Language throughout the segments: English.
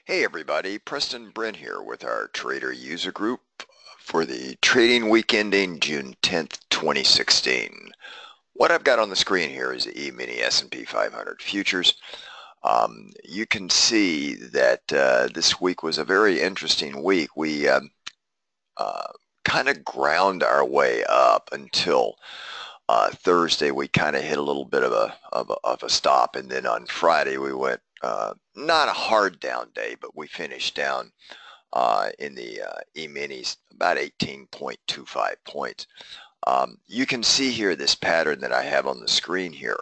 Hey everybody, Preston Brent here with our Trader User Group for the trading week ending June 10th, 2016. What I've got on the screen here is the E-mini S&P 500 futures. You can see that this week was a very interesting week. We kind of ground our way up until Thursday. We kind of hit a little bit of a stop, and then on Friday we went not a hard down day, but we finished down in the E-minis about 18.25 points. You can see here this pattern that I have on the screen here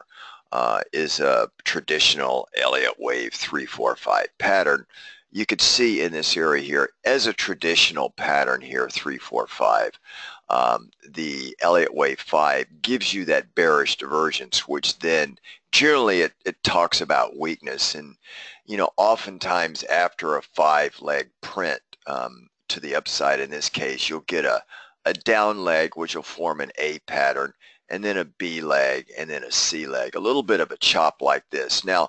is a traditional Elliott wave 3-4-5 pattern. You could see in this area here as a traditional pattern here 3-4-5. The Elliott wave 5 gives you that bearish divergence, which then generally it talks about weakness. And oftentimes after a 5-leg print to the upside, in this case you'll get a down leg which will form an A pattern, and then a B leg, and then a C leg, a little bit of a chop like this. Now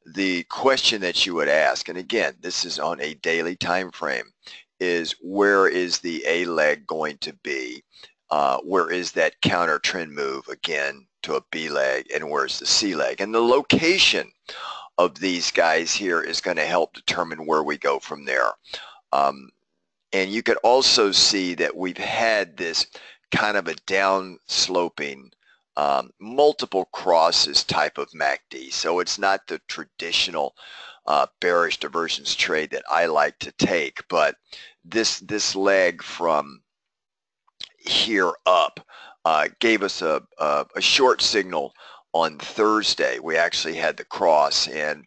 the question that you would ask, and again this is on a daily time frame, is where is the A leg going to be? Where is that counter trend move again to a B leg, and where's the C leg? And the location of these guys here is going to help determine where we go from there. And you could also see that we've had this kind of a down sloping multiple crosses type of MACD. So it's not the traditional bearish divergence trade that I like to take, but this leg from here up gave us a short signal on Thursday. We actually had the cross, and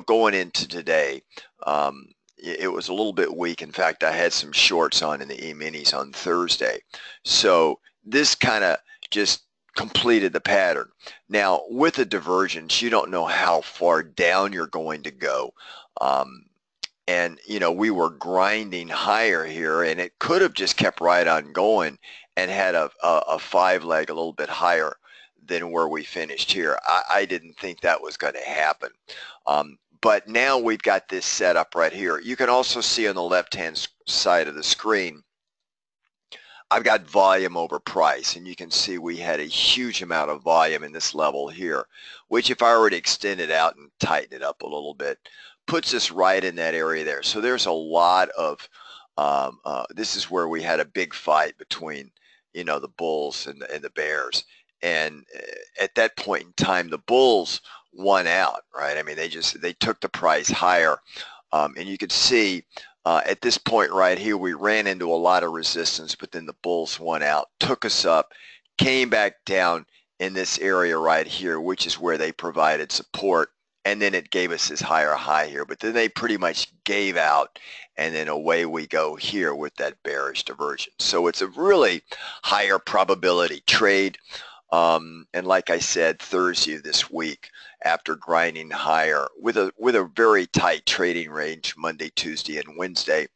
going into today it was a little bit weak. In fact, I had some shorts on in the E-minis on Thursday. So this kind of just completed the pattern. Now with a divergence, you don't know how far down you're going to go. And we were grinding higher here, and it could have just kept right on going and had a 5-leg a little bit higher than where we finished here. I didn't think that was going to happen. But now we've got this set up right here. You can also see on the left-hand side of the screen, I've got volume over price, and you can see we had a huge amount of volume in this level here, which if I were to extend it out and tighten it up a little bit, puts us right in that area there. So there's a lot of, this is where we had a big fight between, the bulls and the bears. And at that point in time, the bulls won out, right? I mean, they took the price higher. And you could see at this point right here, we ran into a lot of resistance, but then the bulls won out, took us up, came back down in this area right here, which is where they provided support. And then it gave us this higher high here, but then they pretty much gave out, and then away we go here with that bearish divergence. So it's a really higher probability trade. And like I said, Thursday this week, after grinding higher with a very tight trading range, Monday, Tuesday, and Wednesday,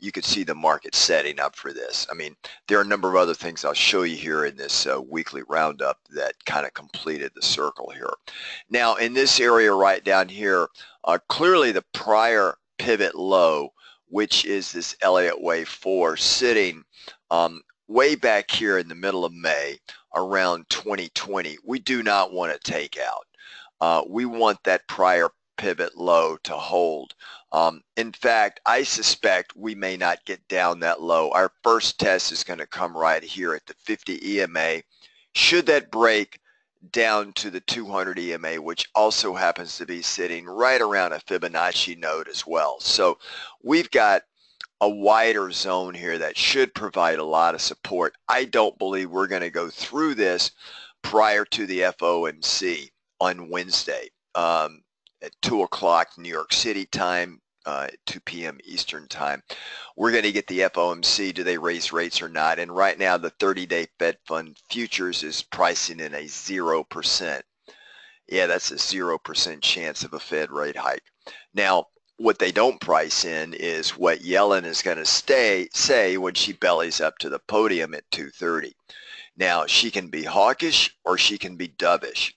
you could see the market setting up for this. I mean, there are a number of other things I'll show you here in this weekly roundup that kind of completed the circle here. Now, in this area right down here, clearly the prior pivot low, which is this Elliott wave 4, sitting way back here in the middle of May, around 2020, we do not want to take out. We want that prior pivot low to hold. In fact, I suspect we may not get down that low. Our first test is going to come right here at the 50 EMA. Should that break down to the 200 EMA, which also happens to be sitting right around a Fibonacci node as well. So we've got a wider zone here that should provide a lot of support. I don't believe we're going to go through this prior to the FOMC on Wednesday at 2 o'clock New York City time, 2 p.m. Eastern time. We're going to get the FOMC. Do they raise rates or not? And right now the 30-day Fed Fund futures is pricing in a 0%. Yeah, that's a 0% chance of a Fed rate hike. Now, what they don't price in is what Yellen is going to say when she bellies up to the podium at 2:30. Now, she can be hawkish or she can be dovish.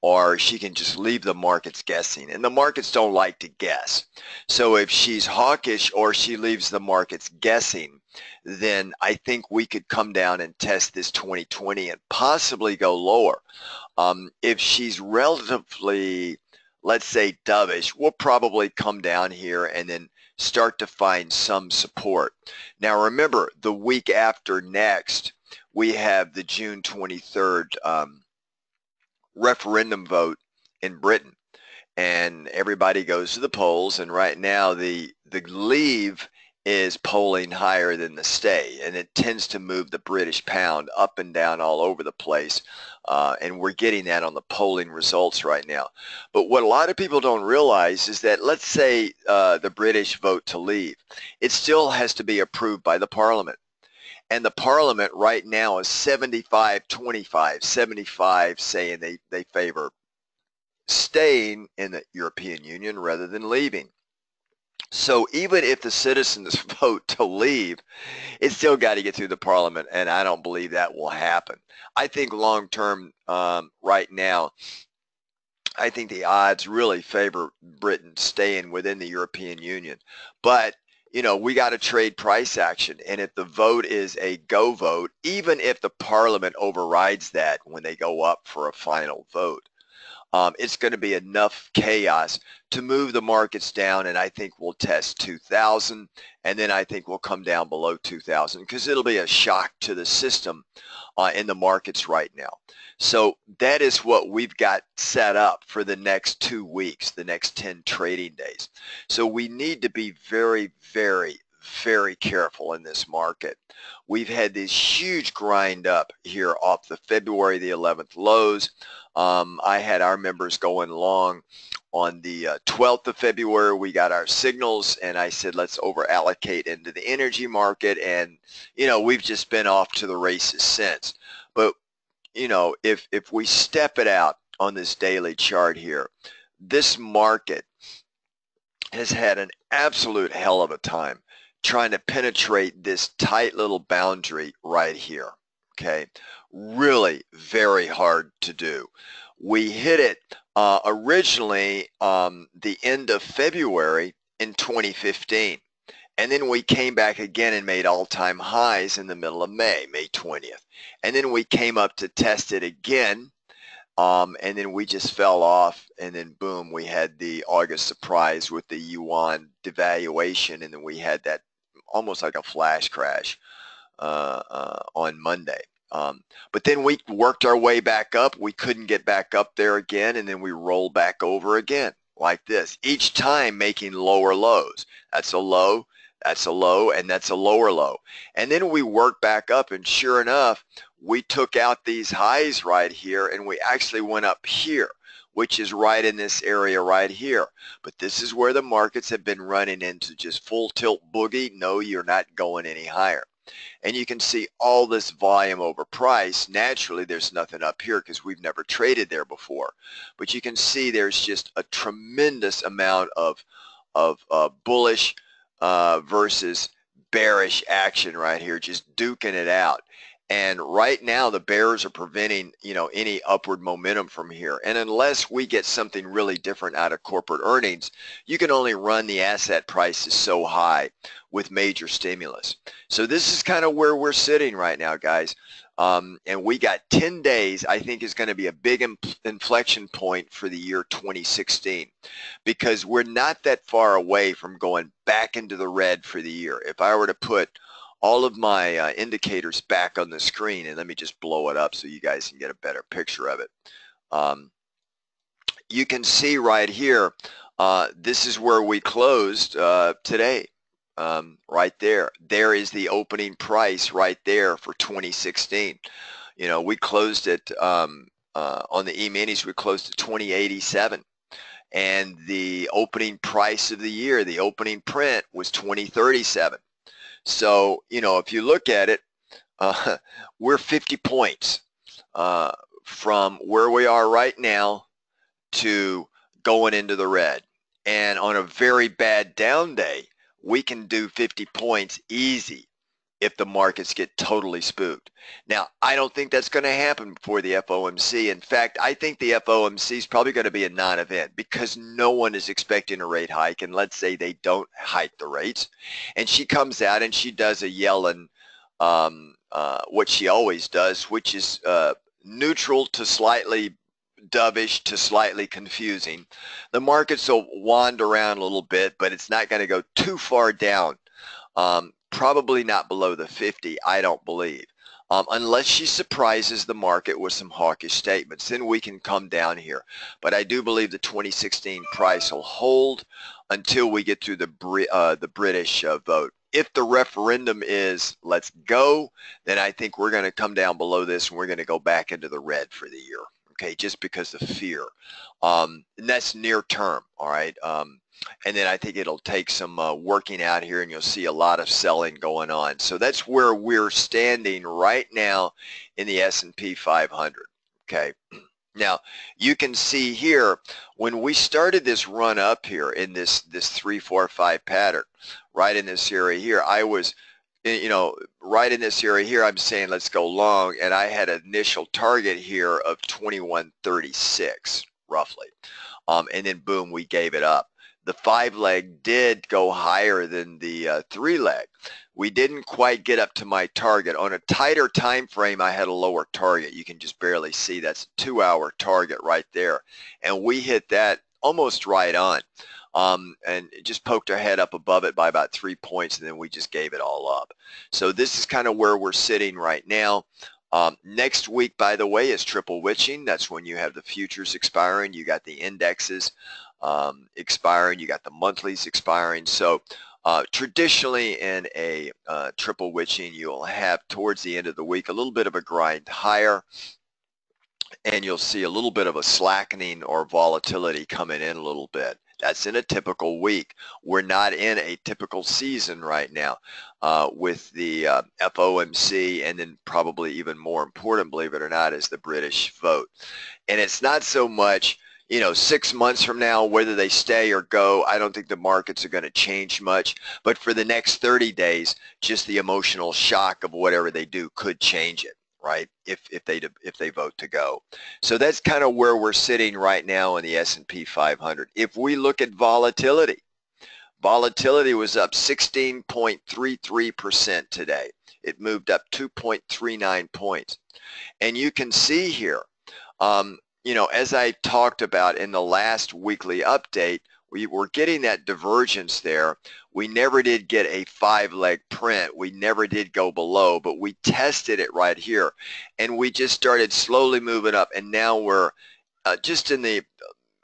or she can just leave the markets guessing. And the markets don't like to guess. So if she's hawkish or she leaves the markets guessing, then I think we could come down and test this 2020 and possibly go lower. If she's relatively, let's say, dovish, we'll probably come down here and then start to find some support. Now remember, the week after next, we have the June 23rd referendum vote in Britain, and everybody goes to the polls, and right now the leave is polling higher than the stay, and it tends to move the British pound up and down all over the place, and we're getting that on the polling results right now. But what a lot of people don't realize is that, let's say the British vote to leave, it still has to be approved by the Parliament. And the Parliament right now is 75-25, 75 saying they favor staying in the European Union rather than leaving. So even if the citizens vote to leave, it's still got to get through the Parliament, and I don't believe that will happen. I think long term, right now, I think the odds really favor Britain staying within the European Union. But you know, we got to trade price action. And if the vote is a go vote, even if the Parliament overrides that when they go up for a final vote, it's going to be enough chaos to move the markets down, and I think we'll test 2,000, and then I think we'll come down below 2,000 because it'll be a shock to the system in the markets right now. So that is what we've got set up for the next 2 weeks, the next 10 trading days. So we need to be very, very, very careful in this market. We've had this huge grind up here off the February the 11th lows. I had our members going long on the 12th of February. We got our signals, and I said, let's over allocate into the energy market. And, you know, we've just been off to the races since. But, you know, if we step it out on this daily chart here, this market has had an absolute hell of a time trying to penetrate this tight little boundary right here. Okay, really very hard to do. We hit it originally the end of February in 2015, and then we came back again and made all-time highs in the middle of May 20th, and then we came up to test it again, and then we just fell off, and then boom, we had the August surprise with the yuan devaluation, and then we had that almost like a flash crash on Monday. But then we worked our way back up. We couldn't get back up there again, and then we rolled back over again like this, each time making lower lows. That's a low, that's a low, and that's a lower low. And then we worked back up, and sure enough, we took out these highs right here, and we actually went up here, which is right in this area right here. But this is where the markets have been running into just full tilt boogie. No, you're not going any higher. And you can see all this volume over price. Naturally, there's nothing up here because we've never traded there before. But you can see there's just a tremendous amount of bullish versus bearish action right here, just duking it out. And right now, the bears are preventing, you know, any upward momentum from here. And unless we get something really different out of corporate earnings, you can only run the asset prices so high with major stimulus. So this is kind of where we're sitting right now, guys. And we got 10 days, I think, is going to be a big inflection point for the year 2016, because we're not that far away from going back into the red for the year. If I were to put all of my indicators back on the screen, and let me just blow it up so you guys can get a better picture of it. You can see right here, this is where we closed today, right there. There is the opening price right there for 2016. You know, we closed it on the E-minis, we closed at 2087. And the opening price of the year, the opening print, was 2037. So, you know, if you look at it, we're 50 points from where we are right now to going into the red. And on a very bad down day, we can do 50 points easy if the markets get totally spooked. Now, I don't think that's going to happen before the FOMC. In fact, I think the FOMC is probably going to be a non-event because no one is expecting a rate hike. And let's say they don't hike the rates. And she comes out and she does a Yellen, what she always does, which is neutral to slightly dovish to slightly confusing. The markets will wander around a little bit, but it's not going to go too far down. Probably not below the 50, I don't believe. Unless she surprises the market with some hawkish statements, then we can come down here. But I do believe the 2016 price will hold until we get through the British vote. If the referendum is let's go, then I think we're going to come down below this and we're going to go back into the red for the year. Okay, just because of fear. And that's near term, all right? And then I think it'll take some working out here, and you'll see a lot of selling going on. So that's where we're standing right now in the S&P 500. Okay. Now, you can see here, when we started this run up here in this 3, 4, 5 pattern, right in this area here, I was, right in this area here, I'm saying let's go long, and I had an initial target here of 2136, roughly. And then boom, we gave it up. The 5-leg did go higher than the 3-leg. We didn't quite get up to my target. On a tighter time frame, I had a lower target. You can just barely see that's a 2-hour target right there. And we hit that almost right on. And it just poked our head up above it by about 3 points, and then we just gave it all up. So this is kind of where we're sitting right now. Next week, by the way, is triple witching. That's when you have the futures expiring. You got the indexes expiring. You got the monthlies expiring. So traditionally in a triple witching, you'll have towards the end of the week a little bit of a grind higher, and you'll see a little bit of a slackening or volatility coming in a little bit. That's in a typical week. We're not in a typical season right now with the FOMC, and then probably even more important, believe it or not, is the British vote. And it's not so much, 6 months from now, whether they stay or go, I don't think the markets are going to change much. But for the next 30 days, just the emotional shock of whatever they do could change it, right? If they vote to go. So that's kind of where we're sitting right now in the S&P 500. If we look at volatility, volatility was up 16.33% today. It moved up 2.39 points. And you can see here, as I talked about in the last weekly update, we were getting that divergence there. We never did get a 5-leg print. We never did go below, but we tested it right here. And we just started slowly moving up. And now we're just in the,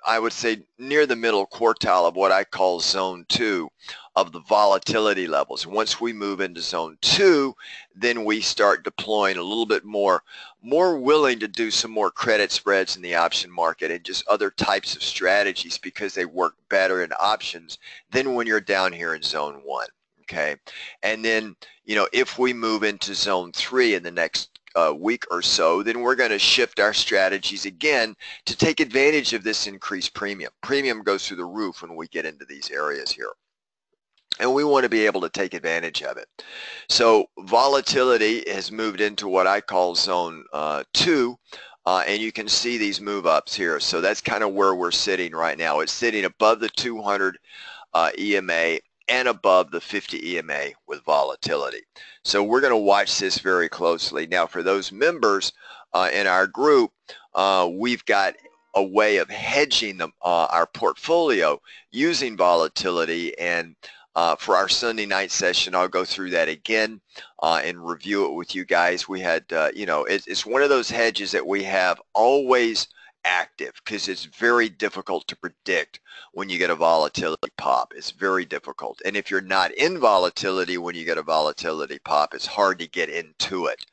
I would say, near the middle quartile of what I call zone 2 of the volatility levels. And once we move into zone 2, then we start deploying a little bit more willing to do some more credit spreads in the option market and just other types of strategies because they work better in options than when you're down here in zone 1. Okay. And then, if we move into zone 3 in the next week or so, then we're going to shift our strategies again to take advantage of this increased premium. Premium goes through the roof when we get into these areas here. And we want to be able to take advantage of it. So volatility has moved into what I call zone 2, and you can see these move ups here. So that's kind of where we're sitting right now. It's sitting above the 200 EMA and above the 50 EMA with volatility. So we're going to watch this very closely. Now, for those members in our group, we've got a way of hedging our portfolio using volatility, and for our Sunday night session, I'll go through that again and review it with you guys. We had, it's one of those hedges that we have always active because it's very difficult to predict when you get a volatility pop. It's very difficult. And if you're not in volatility when you get a volatility pop, it's hard to get into it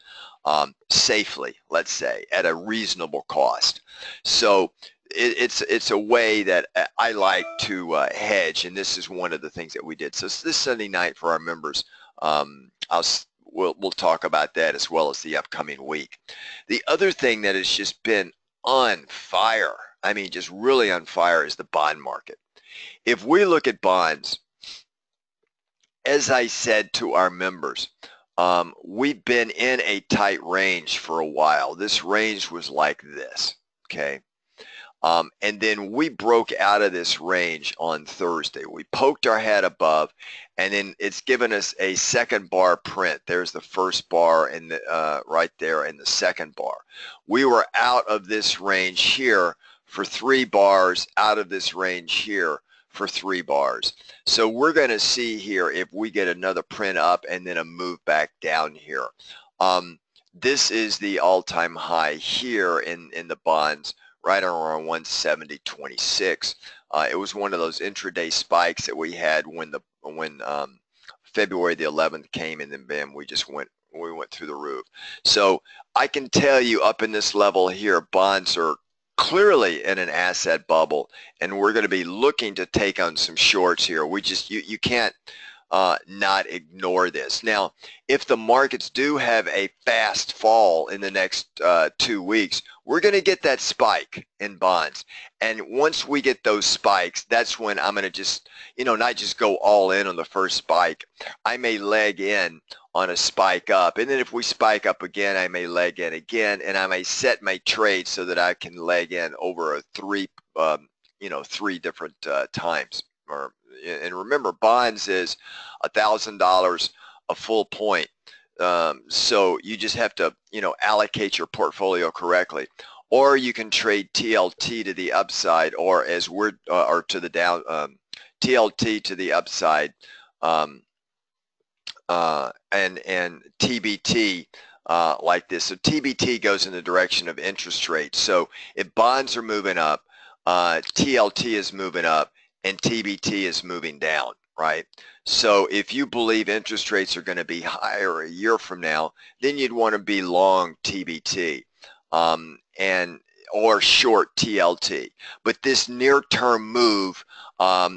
safely, let's say, at a reasonable cost. So it's a way that I like to hedge, and this is one of the things that we did. So this Sunday night for our members, we'll talk about that as well as the upcoming week. The other thing that has just been on fire, I mean just really on fire, is the bond market. If we look at bonds, as I said to our members, we've been in a tight range for a while. This range was like this, okay? And then we broke out of this range on Thursday. We poked our head above, and then it's given us a second bar print. There's the first bar and the, right there and the second bar. We were out of this range here for 3 bars, out of this range here for 3 bars. So we're going to see here if we get another print up and then a move back down here. This is the all-time high here in the bonds, right around 170.26. It was one of those intraday spikes that we had when February the 11th came, and then bam, we went through the roof. So I can tell you up in this level here, bonds are clearly in an asset bubble, and we're going to be looking to take on some shorts here. You can't not ignore this. Now, if the markets do have a fast fall in the next 2 weeks, we're going to get that spike in bonds. And once we get those spikes, that's when I'm going to just, not just go all in on the first spike. I may leg in on a spike up, and then if we spike up again, I may leg in again, and I may set my trade so that I can leg in over a 3 different times. And remember, bonds is $1,000 a full point. So you just have to, allocate your portfolio correctly. Or you can trade TLT to the upside, or as we're, or to the down, TLT to the upside, and TBT like this. So TBT goes in the direction of interest rates. So if bonds are moving up, TLT is moving up, and TBT is moving down, right? So if you believe interest rates are going to be higher a year from now, then you'd want to be long TBT or short TLT. But this near-term move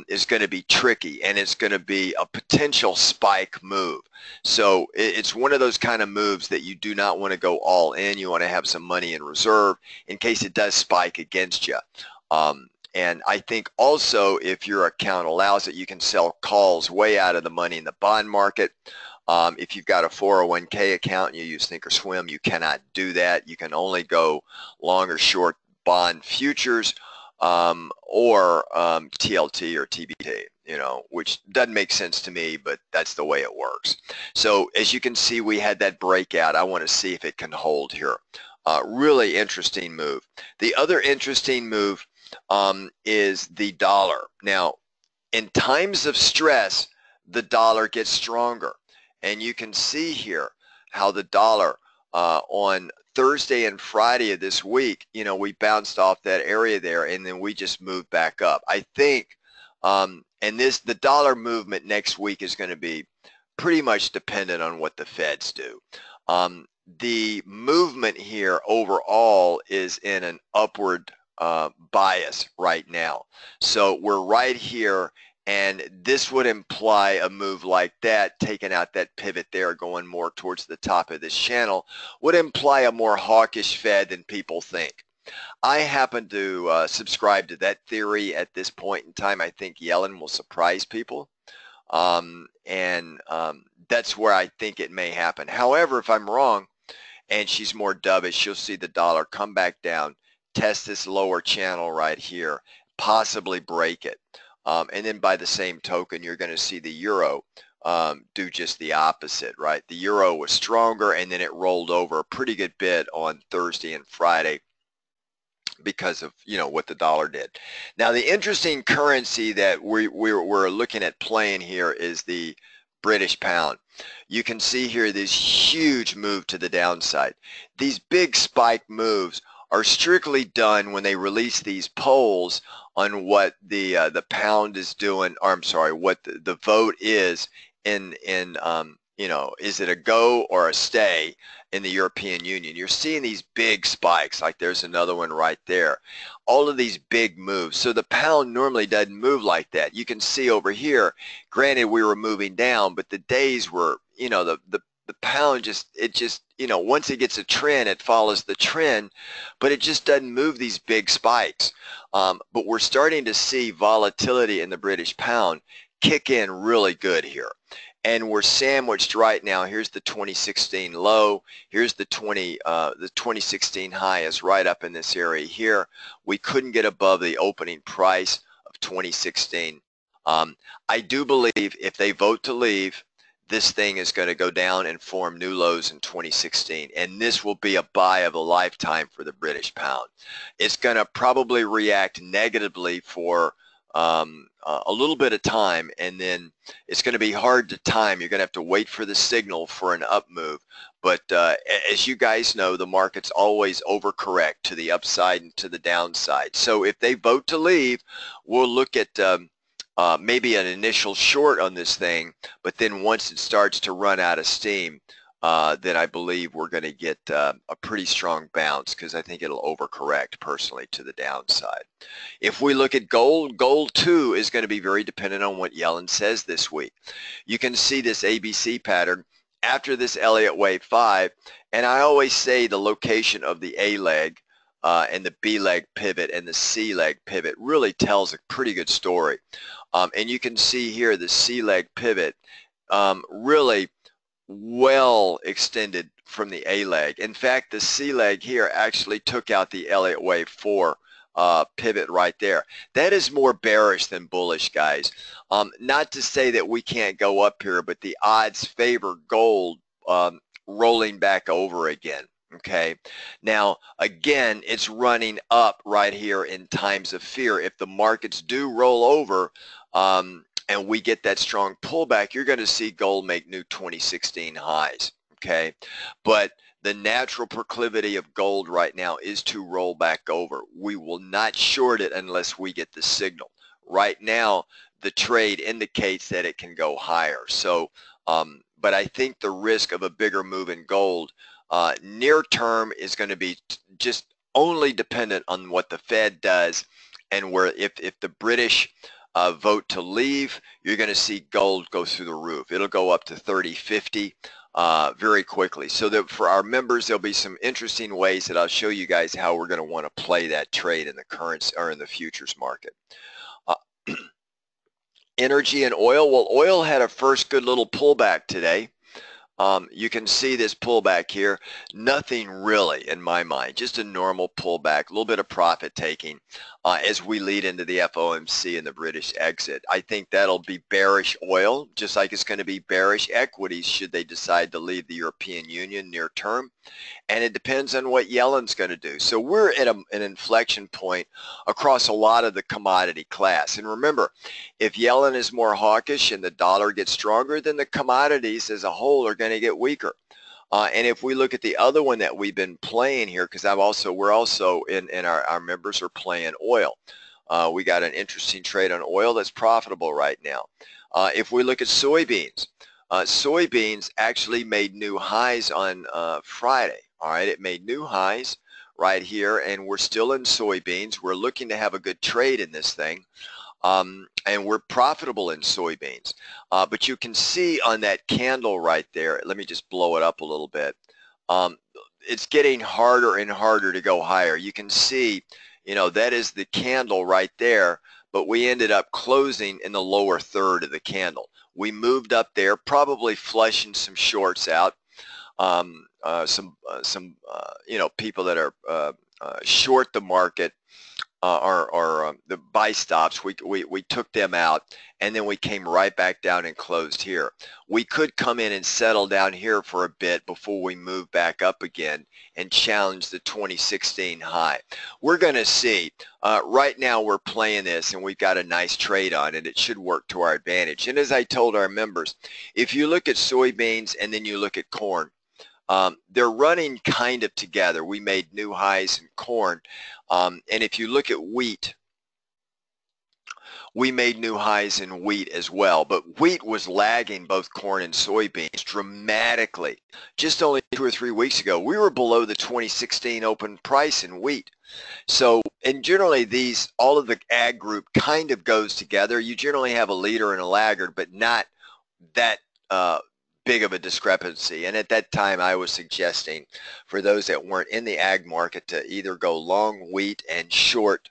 is going to be tricky, and it's going to be a potential spike move. So it's one of those kind of moves that you do not want to go all in. You want to have some money in reserve in case it does spike against you. And I think also, if your account allows it, you can sell calls way out of the money in the bond market. If you've got a 401k account and you use Thinkorswim, you cannot do that. You can only go long or short bond futures or TLT or TBT, which doesn't make sense to me, but that's the way it works. So as you can see, we had that breakout. I want to see if it can hold here. Really interesting move. The other interesting move is the dollar. Now, in times of stress, the dollar gets stronger. And you can see here how the dollar on Thursday and Friday of this week, we bounced off that area there, and then we just moved back up. I think, the dollar movement next week is going to be pretty much dependent on what the Feds do. The movement here overall is in an upward bias right now. So we're right here, and this would imply a move like that, taking out that pivot there, going more towards the top of this channel, would imply a more hawkish Fed than people think. I happen to subscribe to that theory at this point in time. I think Yellen will surprise people, that's where I think it may happen. However, if I'm wrong and she's more dovish, you'll see the dollar come back down, test this lower channel right here, possibly break it. And then by the same token, you're going to see the euro do just the opposite, right? The euro was stronger, and then it rolled over a pretty good bit on Thursday and Friday because of, what the dollar did. Now, the interesting currency that we're looking at playing here is the British pound. You can see here this huge move to the downside. These big spike moves are strictly done when they release these polls on what the pound is doing, or I'm sorry, what the vote is in is it a go or a stay in the European Union. You're seeing these big spikes, like there's another one right there. All of these big moves. So the pound normally doesn't move like that. You can see over here, granted we were moving down, but the days were, the pound just once it gets a trend, it follows the trend, but it just doesn't move these big spikes. But we're starting to see volatility in the British pound kick in really good here. and we're sandwiched right now. Here's the 2016 low. Here's the 2016 high is right up in this area here. We couldn't get above the opening price of 2016. I do believe if they vote to leave, this thing is going to go down and form new lows in 2016, and this will be a buy of a lifetime for the British pound. It's going to probably react negatively for a little bit of time, and then it's going to be hard to time. You're going to have to wait for the signal for an up move. But as you guys know, the markets always overcorrect to the upside and to the downside. So if they vote to leave, we'll look at maybe an initial short on this thing, but then once it starts to run out of steam, then I believe we're going to get a pretty strong bounce, because I think it'll overcorrect personally to the downside. If we look at gold, gold too is going to be very dependent on what Yellen says this week. You can see this ABC pattern after this Elliott Wave 5, and I always say the location of the A leg and the B leg pivot and the C leg pivot really tells a pretty good story. And you can see here the C leg pivot really well extended from the A leg. In fact, the C leg here actually took out the Elliott Wave 4 pivot right there. That is more bearish than bullish, guys. Not to say that we can't go up here, but the odds favor gold rolling back over again. Okay, now again, it's running up right here in times of fear. If the markets do roll over and we get that strong pullback, you're going to see gold make new 2016 highs. Okay, but the natural proclivity of gold right now is to roll back over. We will not short it unless we get the signal. Right now, the trade indicates that it can go higher. So, but I think the risk of a bigger move in gold near term is going to be just only dependent on what the Fed does, and where if the British vote to leave, you're going to see gold go through the roof. It'll go up to 30.50 very quickly. So that for our members, there'll be some interesting ways that I'll show you guys how we're going to want to play that trade in the currency or in the futures market. Energy and oil. Well, oil had a first good little pullback today. You can see this pullback here. Nothing really, in my mind, just a normal pullback, a little bit of profit taking as we lead into the FOMC and the British exit. I think that'll be bearish oil, just like it's going to be bearish equities should they decide to leave the European Union near term. And it depends on what Yellen's going to do. So we're at an inflection point across a lot of the commodity class. And remember, if Yellen is more hawkish and the dollar gets stronger, then the commodities as a whole are going to get weaker. And if we look at the other one that we've been playing here, because we're also in our members are playing oil. We got an interesting trade on oil that's profitable right now. If we look at soybeans, soybeans actually made new highs on Friday. All right, it made new highs right here, and we're still in soybeans. We're looking to have a good trade in this thing. And we're profitable in soybeans. But you can see on that candle right there, let me just blow it up a little bit. It's getting harder and harder to go higher. You can see, you know, that is the candle right there, but we ended up closing in the lower third of the candle. We moved up there, probably flushing some shorts out. You know, people that are short the market or the buy stops, we took them out, and then we came right back down and closed here. We could come in and settle down here for a bit before we move back up again and challenge the 2016 high. We're going to see. Right now we're playing this, and we've got a nice trade on it. It should work to our advantage. And as I told our members, if you look at soybeans and then you look at corn, they're running kind of together. We made new highs in corn. And if you look at wheat, we made new highs in wheat as well. But wheat was lagging both corn and soybeans dramatically. Just only 2 or 3 weeks ago, we were below the 2016 open price in wheat. So, and generally all of the ag group kind of goes together. You generally have a leader and a laggard, but not that big of a discrepancy. And at that time, I was suggesting for those that weren't in the ag market to either go long wheat and short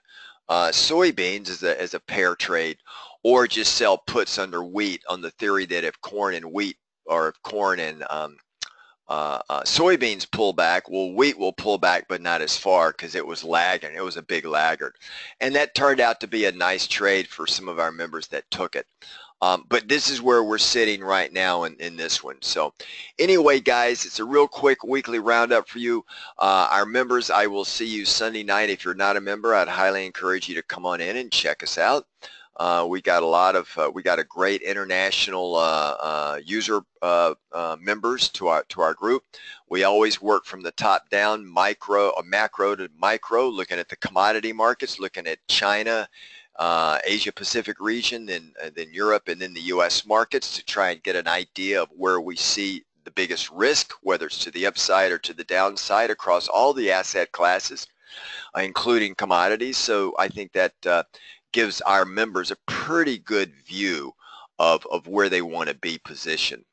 soybeans as a pair trade, or just sell puts under wheat on the theory that if corn and wheat, or if corn and soybeans pull back, well, wheat will pull back, but not as far because it was lagging. It was a big laggard. And that turned out to be a nice trade for some of our members that took it. But this is where we're sitting right now in this one. So anyway, guys, it's a real quick weekly roundup for you. Our members, I will see you Sunday night. If you're not a member, I'd highly encourage you to come on in and check us out. We got a great international user members to our group. We always work from the top down, macro to micro, looking at the commodity markets, looking at China, Asia Pacific region, then Europe, and then the U.S. markets to try and get an idea of where we see the biggest risk, whether it's to the upside or to the downside across all the asset classes, including commodities. So I think that gives our members a pretty good view of where they want to be positioned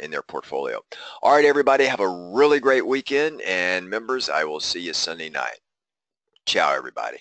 in their portfolio. All right, everybody, have a really great weekend, and members, I will see you Sunday night. Ciao, everybody.